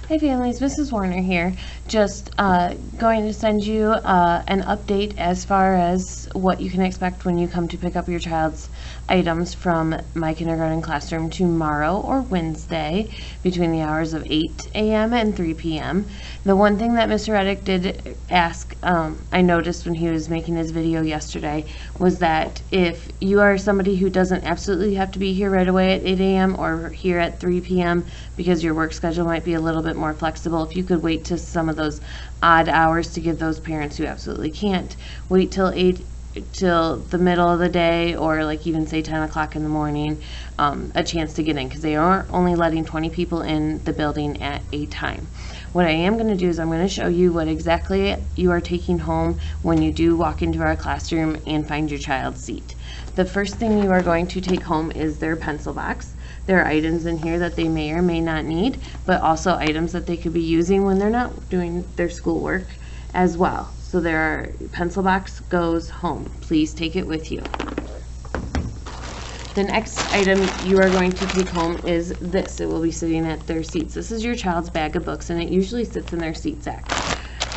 Hi families, Mrs. Warner here. Just going to send you an update as far as what you can expect when you come to pick up your child's items from my kindergarten classroom tomorrow or Wednesday between the hours of 8 a.m. and 3 p.m. The one thing that Mr. Reddick did ask, I noticed when he was making his video yesterday, was that if you are somebody who doesn't absolutely have to be here right away at 8 a.m. or here at 3 p.m. because your work schedule might be a little bit more flexible, if you could wait to some of those odd hours to give those parents who absolutely can't wait till the middle of the day, or like even say 10 o'clock in the morning, a chance to get in, because they are only letting 20 people in the building at a time. What I am going to do is I'm going to show you what exactly you are taking home when you do walk into our classroom and find your child's seat. The first thing you are going to take home is their pencil box. There are items in here that they may or may not need, but also items that they could be using when they're not doing their schoolwork as well. So their pencil box goes home. Please take it with you. The next item you are going to take home is this. It will be sitting at their seats. This is your child's bag of books, and it usually sits in their seat sack.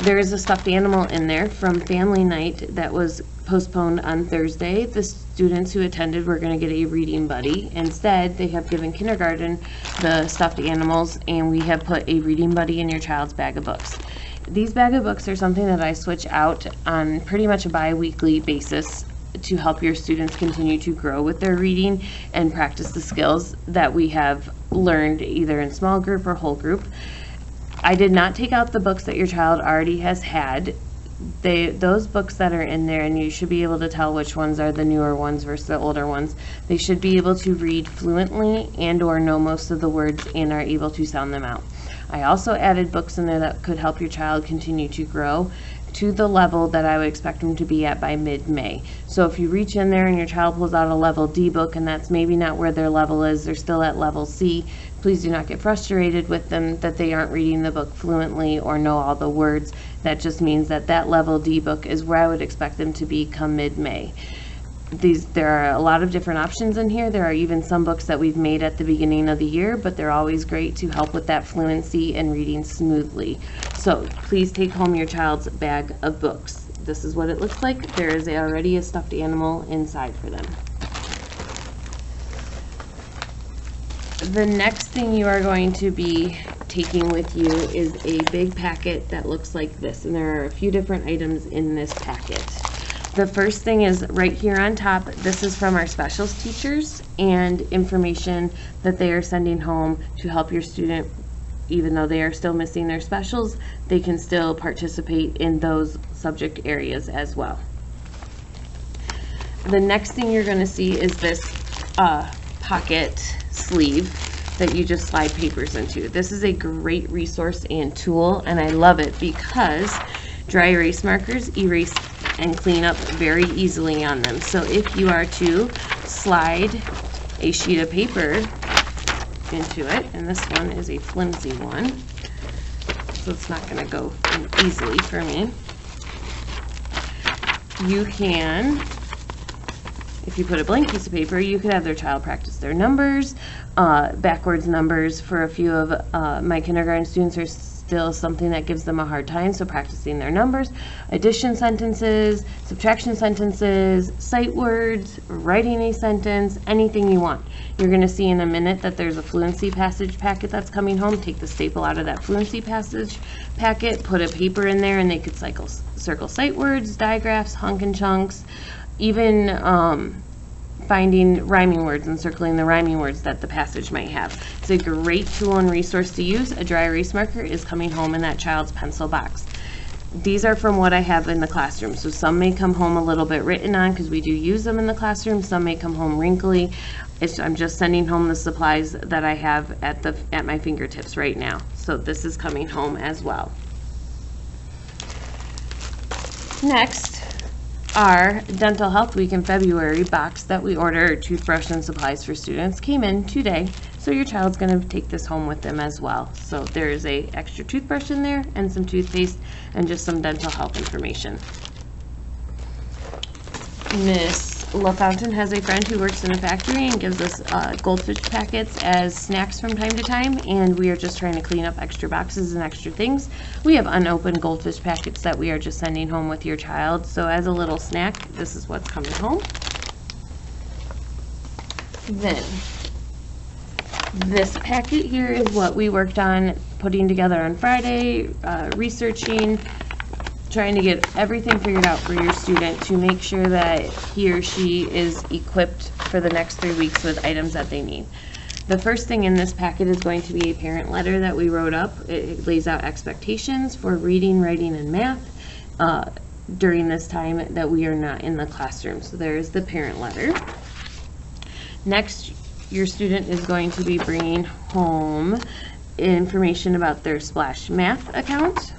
There is a stuffed animal in there from family night that was postponed on Thursday. The students who attended were going to get a reading buddy. Instead, they have given kindergarten the stuffed animals, and we have put a reading buddy in your child's bag of books. These bag of books are something that I switch out on pretty much a bi-weekly basis to help your students continue to grow with their reading and practice the skills that we have learned either in small group or whole group. I did not take out the books that your child already has had. Those books that are in there, and you should be able to tell which ones are the newer ones versus the older ones, they should be able to read fluently and or know most of the words and are able to sound them out. I also added books in there that could help your child continue to grow to the level that I would expect them to be at by mid-May. So if you reach in there and your child pulls out a level D book and that's maybe not where their level is, they're still at level C, please do not get frustrated with them that they aren't reading the book fluently or know all the words. That just means that that level D book is where I would expect them to be come mid-May. There are a lot of different options in here. There are even some books that we've made at the beginning of the year, but they're always great to help with that fluency and reading smoothly. So please take home your child's bag of books. This is what it looks like. There is already a stuffed animal inside for them. The next thing you are going to be taking with you is a big packet that looks like this, and there are a few different items in this packet. The first thing is right here on top. This is from our specials teachers and information that they are sending home to help your student. Even though they are still missing their specials, they can still participate in those subject areas as well. The next thing you're going to see is this pocket sleeve that you just slide papers into. This is a great resource and tool, and I love it because dry erase markers erase and clean up very easily on them. So if you are to slide a sheet of paper into it, and this one is a flimsy one, so it's not going to go easily for me, you can, if you put a blank piece of paper, you could have their child practice their numbers. Backwards numbers for a few of my kindergarten students are still something that gives them a hard time, so practicing their numbers, addition sentences, subtraction sentences, sight words, writing a sentence, anything you want. You're going to see in a minute that there's a fluency passage packet that's coming home. Take the staple out of that fluency passage packet, put a paper in there, and they could circle sight words, digraphs, hunk and chunks, even finding rhyming words and circling the rhyming words that the passage might have. It's a great tool and resource to use. A dry erase marker is coming home in that child's pencil box. These are from what I have in the classroom, so some may come home a little bit written on because we do use them in the classroom. Some may come home wrinkly. I'm just sending home the supplies that I have at my fingertips right now. So this is coming home as well. Next, our Dental Health Week in February box that we order toothbrush and supplies for students came in today, so your child's going to take this home with them as well. So there is a extra toothbrush in there and some toothpaste and just some dental health information. Miss La Fountain has a friend who works in a factory and gives us goldfish packets as snacks from time to time, and we are just trying to clean up extra boxes and extra things. We have unopened goldfish packets that we are just sending home with your child, so as a little snack, this is what's coming home. Then, this packet here is what we worked on putting together on Friday, researching, trying to get everything figured out for your student to make sure that he or she is equipped for the next 3 weeks with items that they need. The first thing in this packet is going to be a parent letter that we wrote up. It lays out expectations for reading, writing, and math during this time that we are not in the classroom. So there is the parent letter. Next, your student is going to be bringing home information about their Splash Math account,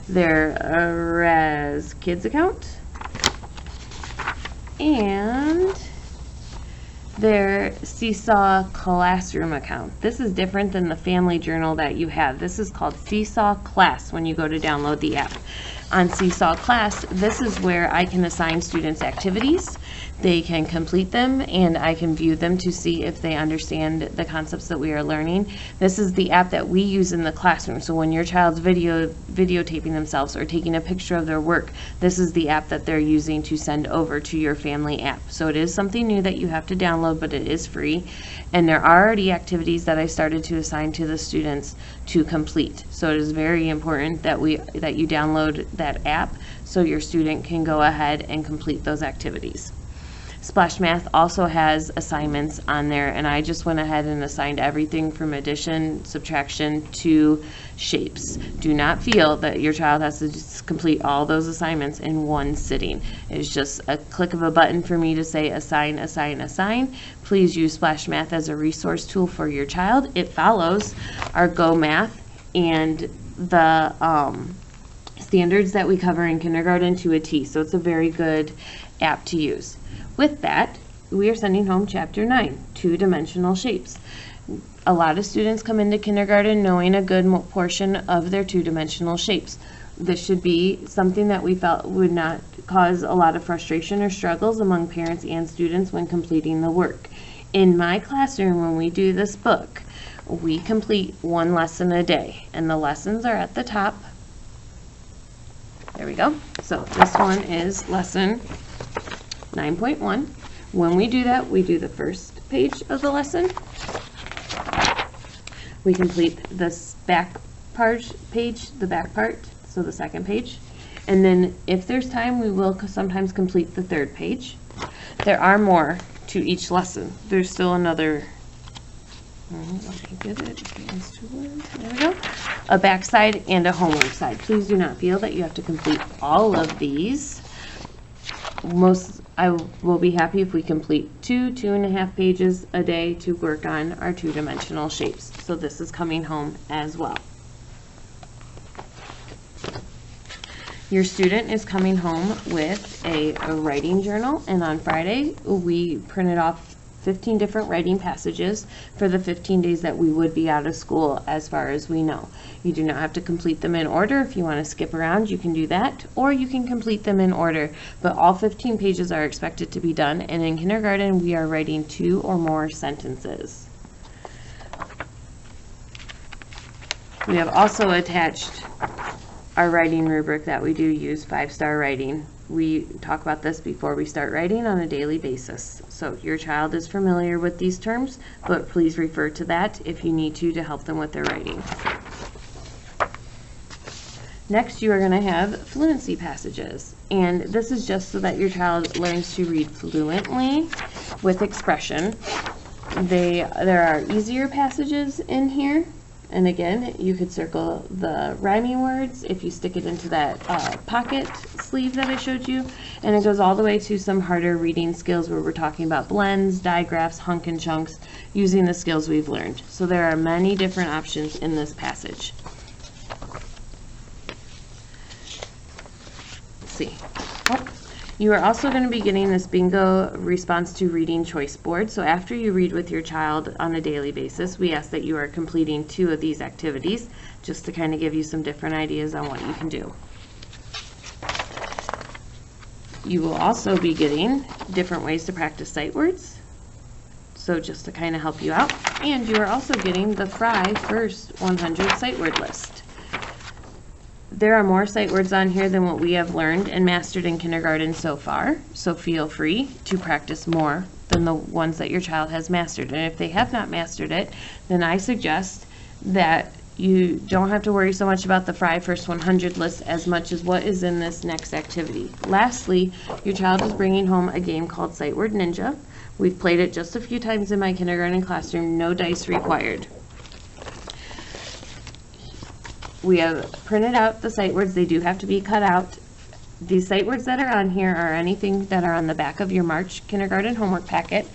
their Raz Kids account, and their Seesaw Classroom account. This is different than the family journal that you have. This is called Seesaw Class when you go to download the app. On Seesaw Class, this is where I can assign students activities. They can complete them, and I can view them to see if they understand the concepts that we are learning. This is the app that we use in the classroom. So when your child's videotaping themselves or taking a picture of their work, this is the app that they're using to send over to your family app. So it is something new that you have to download, but it is free. And there are already activities that I started to assign to the students to complete. So it is very important that you download that app so your student can go ahead and complete those activities. Splash Math also has assignments on there, and I just went ahead and assigned everything from addition, subtraction to shapes. Do not feel that your child has to just complete all those assignments in one sitting. It's just a click of a button for me to say assign, assign, assign. Please use Splash Math as a resource tool for your child. It follows our Go Math and the standards that we cover in kindergarten to a T, so it's a very good app to use. With that, we are sending home Chapter 9, Two-Dimensional Shapes. A lot of students come into kindergarten knowing a good portion of their two-dimensional shapes. This should be something that we felt would not cause a lot of frustration or struggles among parents and students when completing the work. In my classroom, when we do this book, we complete one lesson a day, and the lessons are at the top. There we go. So this one is lesson 9.1. When we do that, we do the first page of the lesson. We complete this back page, the back part, so the second page. And then if there's time, we will sometimes complete the third page. There are more to each lesson. There's still another, let me get it, there we go, a back side and a homework side. Please do not feel that you have to complete all of these. I will be happy if we complete 2.5 pages a day to work on our two-dimensional shapes. So this is coming home as well. Your student is coming home with a writing journal, and on Friday we printed off 15 different writing passages for the 15 days that we would be out of school as far as we know. You do not have to complete them in order. If you want to skip around, you can do that, or you can complete them in order, but all 15 pages are expected to be done, and in kindergarten we are writing 2 or more sentences. We have also attached our writing rubric that we do use, 5-star writing. We talk about this before we start writing on a daily basis. So your child is familiar with these terms, but please refer to that if you need to help them with their writing. Next, you are going to have fluency passages, and this is just so that your child learns to read fluently with expression. There are easier passages in here, and again, you could circle the rhyming words if you stick it into that pocket sleeve that I showed you, and it goes all the way to some harder reading skills where we're talking about blends, digraphs, hunk and chunks, using the skills we've learned. So there are many different options in this passage. Let's see. You are also going to be getting this bingo response to reading choice board. So after you read with your child on a daily basis, we ask that you are completing 2 of these activities, just to kind of give you some different ideas on what you can do. You will also be getting different ways to practice sight words, so just to kind of help you out. And you are also getting the Fry First 100 Sight Word List. There are more sight words on here than what we have learned and mastered in kindergarten so far, so feel free to practice more than the ones that your child has mastered. And if they have not mastered it, then I suggest that you don't have to worry so much about the Fry First 100 list as much as what is in this next activity. Lastly, your child is bringing home a game called Sight Word Ninja. We've played it just a few times in my kindergarten classroom, no dice required. We have printed out the sight words. They do have to be cut out. These sight words that are on here are anything that are on the back of your March kindergarten homework packet,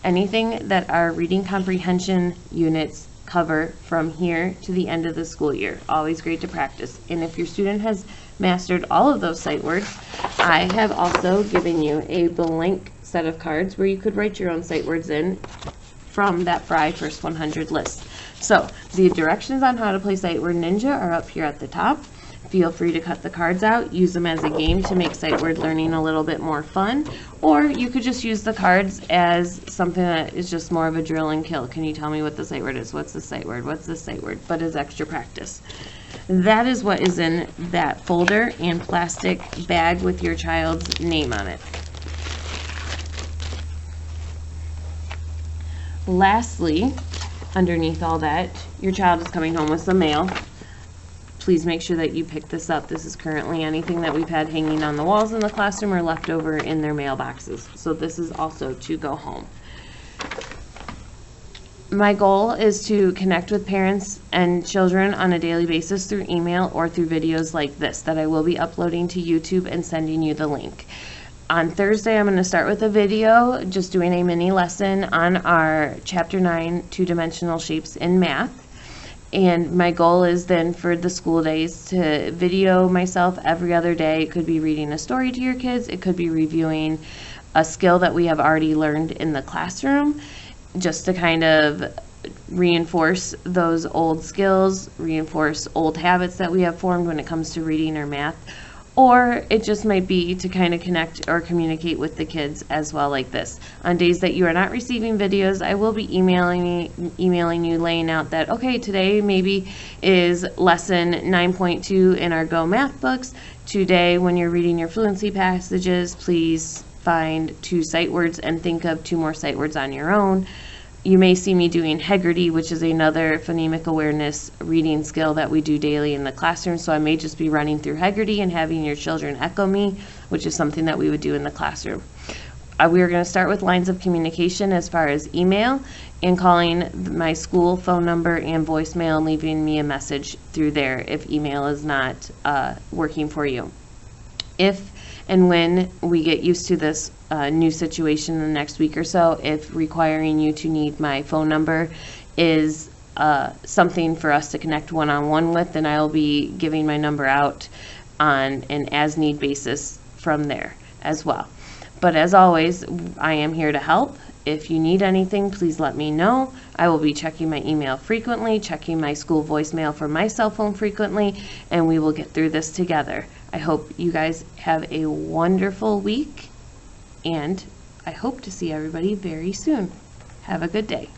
anything that our reading comprehension units cover from here to the end of the school year. Always great to practice. And if your student has mastered all of those sight words, I have also given you a blank set of cards where you could write your own sight words in from that Fry First 100 list. So the directions on how to play Sight Word Ninja are up here at the top. Feel free to cut the cards out, use them as a game to make sight word learning a little bit more fun, or you could just use the cards as something that is just more of a drill and kill. Can you tell me what the sight word is? What's the sight word? What's the sight word? But as extra practice. That is what is in that folder and plastic bag with your child's name on it. Lastly, underneath all that, your child is coming home with some mail. Please make sure that you pick this up. This is currently anything that we've had hanging on the walls in the classroom or left over in their mailboxes. So this is also to go home. My goal is to connect with parents and children on a daily basis through email or through videos like this that I will be uploading to YouTube and sending you the link. On Thursday, I'm going to start with a video just doing a mini lesson on our Chapter 9 two-dimensional shapes in math. And my goal is then for the school days to video myself every other day. It could be reading a story to your kids. It could be reviewing a skill that we have already learned in the classroom, just to kind of reinforce those old skills, reinforce old habits that we have formed when it comes to reading or math. Or it just might be to kind of connect or communicate with the kids as well, like this. On days that you are not receiving videos, I will be emailing you, laying out that, okay, today maybe is lesson 9.2 in our Go Math books. Today, when you're reading your fluency passages, please find 2 sight words and think of 2 more sight words on your own. You may see me doing Heggerty, which is another phonemic awareness reading skill that we do daily in the classroom. So I may just be running through Heggerty and having your children echo me, which is something that we would do in the classroom. We are going to start with lines of communication as far as email and calling my school phone number and voicemail and leaving me a message through there if email is not working for you. If and when we get used to this new situation in the next week or so, if requiring you to need my phone number is something for us to connect one-on-one with, then I'll be giving my number out on an as-need basis from there as well. But as always, I am here to help. If you need anything, please let me know. I will be checking my email frequently, checking my school voicemail from my cell phone frequently, and we will get through this together. I hope you guys have a wonderful week, and I hope to see everybody very soon. Have a good day.